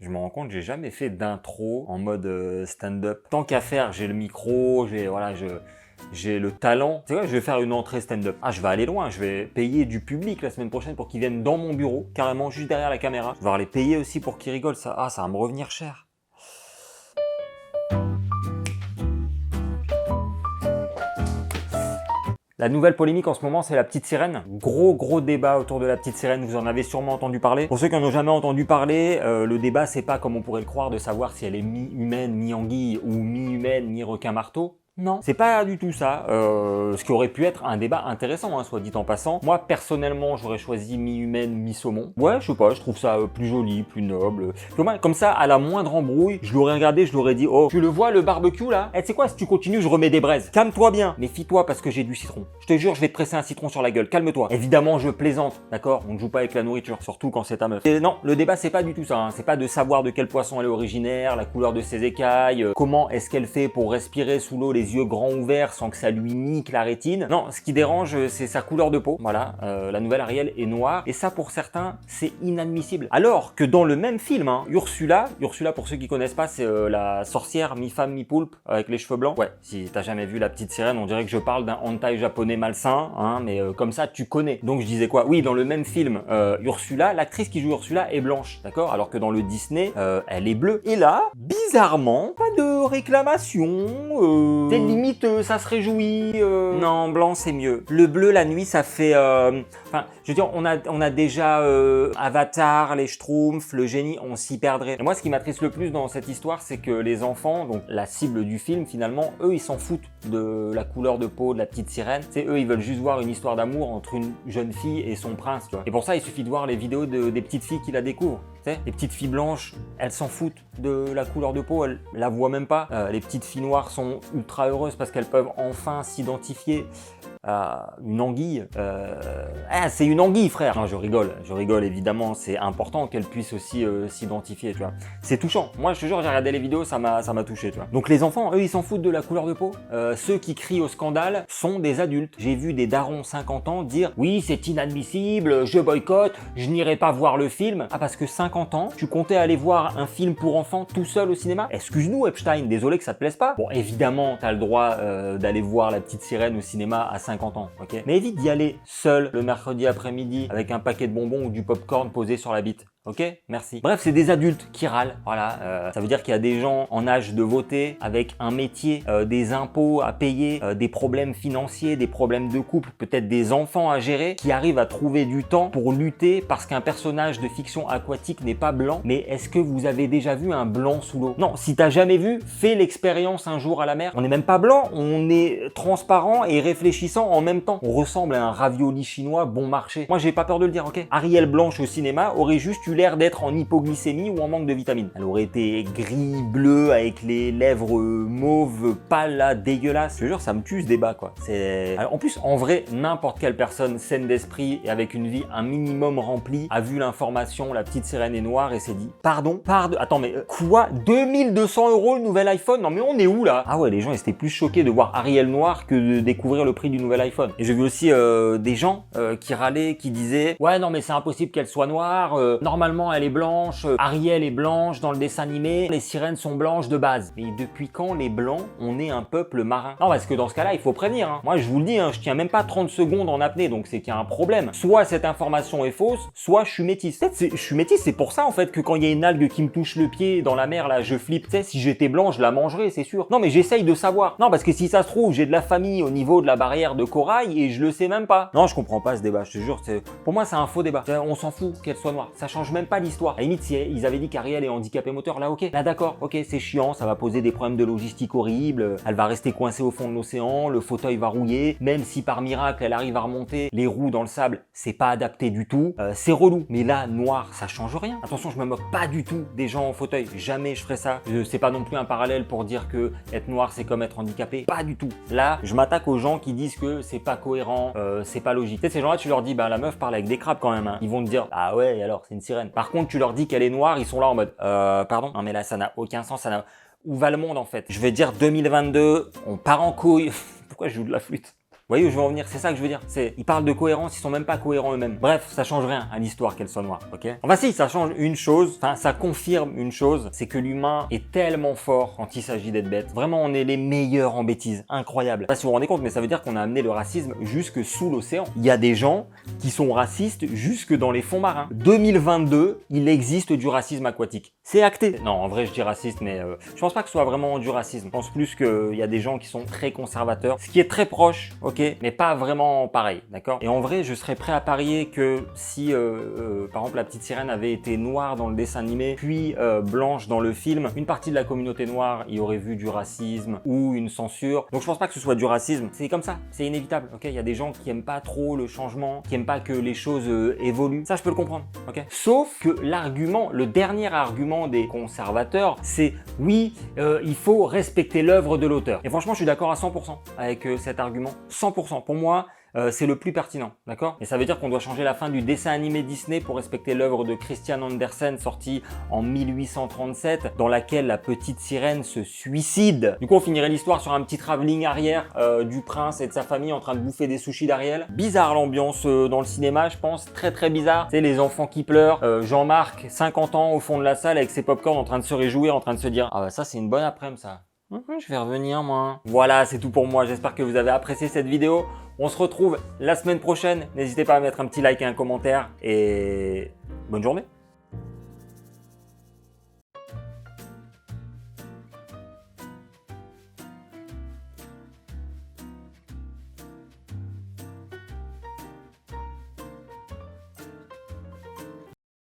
Je me rends compte, j'ai jamais fait d'intro en mode stand-up. Tant qu'à faire, j'ai le micro, j'ai le talent. C'est quoi, je vais faire une entrée stand-up. Ah, je vais aller loin, je vais payer du public la semaine prochaine pour qu'ils viennent dans mon bureau, carrément juste derrière la caméra. Je vais les payer aussi pour qu'ils rigolent. Ça va me revenir cher. La nouvelle polémique en ce moment, c'est la petite sirène. Gros débat autour de la petite sirène, vous en avez sûrement entendu parler. Pour ceux qui n'en ont jamais entendu parler, le débat, c'est pas comme on pourrait le croire de savoir si elle est mi-humaine, mi-anguille ou mi-humaine, mi-requin-marteau. Non, c'est pas du tout ça. Ce qui aurait pu être un débat intéressant, hein, soit dit en passant. Moi, personnellement, j'aurais choisi mi-humaine, mi-saumon. Ouais, je sais pas, je trouve ça plus joli, plus noble. Comme ça, à la moindre embrouille, je l'aurais regardé, je l'aurais dit, oh, tu le vois, le barbecue là? Eh, tu sais quoi, si tu continues, je remets des braises. Calme-toi bien. Méfie-toi parce que j'ai du citron. Je te jure, je vais te presser un citron sur la gueule. Calme-toi. Évidemment, je plaisante, d'accord? On ne joue pas avec la nourriture, surtout quand c'est ta meuf. Et non, le débat, c'est pas du tout ça. Hein. C'est pas de savoir de quel poisson elle est originaire, la couleur de ses écailles, comment est-ce qu'elle fait pour respirer sous l'eau les yeux grands ouverts sans que ça lui nique la rétine. Non, ce qui dérange, c'est sa couleur de peau. Voilà, la nouvelle Ariel est noire. Et ça, pour certains, c'est inadmissible. Alors que dans le même film, hein, Ursula, pour ceux qui connaissent pas, c'est la sorcière mi-femme, mi-poulpe, avec les cheveux blancs. Ouais, si t'as jamais vu la petite sirène, on dirait que je parle d'un hentai japonais malsain, hein, mais comme ça, tu connais. Donc je disais quoi? Oui, dans le même film, Ursula, l'actrice qui joue Ursula est blanche, d'accord? Alors que dans le Disney, elle est bleue. Et là, bizarrement, pas de réclamation, c'est limite ça se réjouit. Non, blanc c'est mieux. Le bleu la nuit ça fait. Enfin, je veux dire, on a déjà Avatar, les Schtroumpfs, le génie, on s'y perdrait. Et moi, ce qui m'attriste le plus dans cette histoire, c'est que les enfants, donc la cible du film, finalement, eux, ils s'en foutent de la couleur de peau de la petite sirène. C'est eux, ils veulent juste voir une histoire d'amour entre une jeune fille et son prince. Tu vois. Et pour ça, il suffit de voir les vidéos des petites filles qui la découvrent. Tu sais, les petites filles blanches, elles s'en foutent de la couleur de peau, elles la voient même pas. Les petites filles noires sont ultra heureuses parce qu'elles peuvent enfin s'identifier à une anguille. C'est une anguille, frère. Non, je rigole évidemment, c'est important qu'elle puisse aussi s'identifier, tu vois. C'est touchant. Moi, je te jure, j'ai regardé les vidéos, ça m'a touché, tu vois. Donc les enfants, eux, ils s'en foutent de la couleur de peau. Ceux qui crient au scandale sont des adultes. J'ai vu des darons 50 ans dire « Oui, c'est inadmissible, je boycotte, je n'irai pas voir le film. » Ah, parce que 50 ans, tu comptais aller voir un film pour enfants tout seul au cinéma? Excuse-nous, Epstein, désolé que ça te plaise pas. Bon, évidemment, t'as le droit d'aller voir la petite sirène au cinéma à 50 ans, ok? Mais évite d'y aller seul le mercredi après-midi avec un paquet de bonbons ou du popcorn posé sur la bite. Ok, merci. Bref, c'est des adultes qui râlent. Voilà, ça veut dire qu'il y a des gens en âge de voter, avec un métier, des impôts à payer, des problèmes financiers, des problèmes de couple, peut-être des enfants à gérer, qui arrivent à trouver du temps pour lutter parce qu'un personnage de fiction aquatique n'est pas blanc. Mais est-ce que vous avez déjà vu un blanc sous l'eau? Non, si t'as jamais vu, fais l'expérience un jour à la mer. On n'est même pas blanc, on est transparent et réfléchissant en même temps. On ressemble à un ravioli chinois bon marché. Moi, j'ai pas peur de le dire, ok? Ariel blanche au cinéma aurait juste eu l'air d'être en hypoglycémie ou en manque de vitamines. Elle aurait été gris, bleu, avec les lèvres mauves, pâles, là, dégueulasses. Je te jure, ça me tue ce débat, quoi. Alors, en plus, en vrai, n'importe quelle personne saine d'esprit et avec une vie un minimum remplie a vu l'information, la petite sirène est noire et s'est dit, pardon, attends, mais quoi? 2200 € le nouvel iPhone? Non, mais on est où, là? Ah ouais, les gens, ils étaient plus choqués de voir Ariel noire que de découvrir le prix du nouvel iPhone. Et j'ai vu aussi des gens qui râlaient, qui disaient, ouais, non, mais c'est impossible qu'elle soit noire, normalement, elle est blanche, Ariel est blanche dans le dessin animé, les sirènes sont blanches de base. Mais depuis quand les blancs, on est un peuple marin? Non, parce que dans ce cas-là, il faut prévenir. Hein. Moi, je vous le dis, hein, je tiens même pas 30 secondes en apnée, donc c'est qu'il y a un problème. Soit cette information est fausse, soit je suis métisse. Peut-être je suis métisse, c'est pour ça en fait que quand il y a une algue qui me touche le pied dans la mer, là, je flippe. Tu sais, si j'étais blanc, je la mangerais, c'est sûr. Non, mais j'essaye de savoir. Non, parce que si ça se trouve, j'ai de la famille au niveau de la barrière de corail et je le sais même pas. Non, je comprends pas ce débat, je te jure. Pour moi, c'est un faux débat. On s'en fout qu'elle soit noire. Ça change même pas l'histoire. À la limite, si ils avaient dit qu'Ariel est handicapée moteur, là, ok. Là, d'accord, ok, c'est chiant, ça va poser des problèmes de logistique horribles. Elle va rester coincée au fond de l'océan, le fauteuil va rouiller. Même si par miracle, elle arrive à remonter, les roues dans le sable, c'est pas adapté du tout. C'est relou. Mais là, noir, ça change rien. Attention, je me moque pas du tout des gens en fauteuil. Jamais je ferai ça. C'est pas non plus un parallèle pour dire que être noir, c'est comme être handicapé. Pas du tout. Là, je m'attaque aux gens qui disent que c'est pas cohérent, c'est pas logique. Tu sais, ces gens-là, tu leur dis, bah la meuf parle avec des crabes quand même. Hein. Ils vont te dire, ah ouais, et alors, c'est une sirène. Par contre, tu leur dis qu'elle est noire, ils sont là en mode, pardon? Non mais là, ça n'a aucun sens, ça n'a... Où va le monde en fait? Je vais dire 2022, on part en couille. Pourquoi je joue de la flûte? voyez où je veux en venir? C'est ça que je veux dire. Ils parlent de cohérence, ils sont même pas cohérents eux-mêmes. Bref, ça change rien à l'histoire qu'elle soit noire, ok? Enfin si, ça change une chose, enfin ça confirme une chose, c'est que l'humain est tellement fort quand il s'agit d'être bête. Vraiment, on est les meilleurs en bêtises. Incroyable. Je sais pas si vous vous rendez compte, mais ça veut dire qu'on a amené le racisme jusque sous l'océan. Il y a des gens qui sont racistes jusque dans les fonds marins. 2022, il existe du racisme aquatique. C'est acté. Non, en vrai, je dis raciste, mais je pense pas que ce soit vraiment du racisme. Je pense plus qu'il y a des gens qui sont très conservateurs, ce qui est très proche, ok, mais pas vraiment pareil, d'accord? Et en vrai, je serais prêt à parier que si, par exemple, la petite sirène avait été noire dans le dessin animé, puis blanche dans le film, une partie de la communauté noire y aurait vu du racisme ou une censure. Donc je pense pas que ce soit du racisme. C'est comme ça, c'est inévitable, ok? Il y a des gens qui aiment pas trop le changement, qui aiment pas que les choses évoluent. Ça, je peux le comprendre, ok? Sauf que l'argument, le dernier argument des conservateurs, c'est oui, il faut respecter l'œuvre de l'auteur. Et franchement, je suis d'accord à 100% avec cet argument. 100%. Pour moi, c'est le plus pertinent, d'accord? Et ça veut dire qu'on doit changer la fin du dessin animé Disney pour respecter l'œuvre de Christian Andersen sortie en 1837, dans laquelle la petite sirène se suicide. Du coup, on finirait l'histoire sur un petit travelling arrière du prince et de sa famille en train de bouffer des sushis d'Ariel. Bizarre l'ambiance dans le cinéma, je pense, très très bizarre. Tu sais, les enfants qui pleurent, Jean-Marc, 50 ans au fond de la salle avec ses popcorn en train de se réjouir, en train de se dire « Ah bah ça c'est une bonne après-midi ça ». Je vais revenir moi. Voilà, c'est tout pour moi. J'espère que vous avez apprécié cette vidéo. On se retrouve la semaine prochaine. N'hésitez pas à mettre un petit like et un commentaire. Et bonne journée.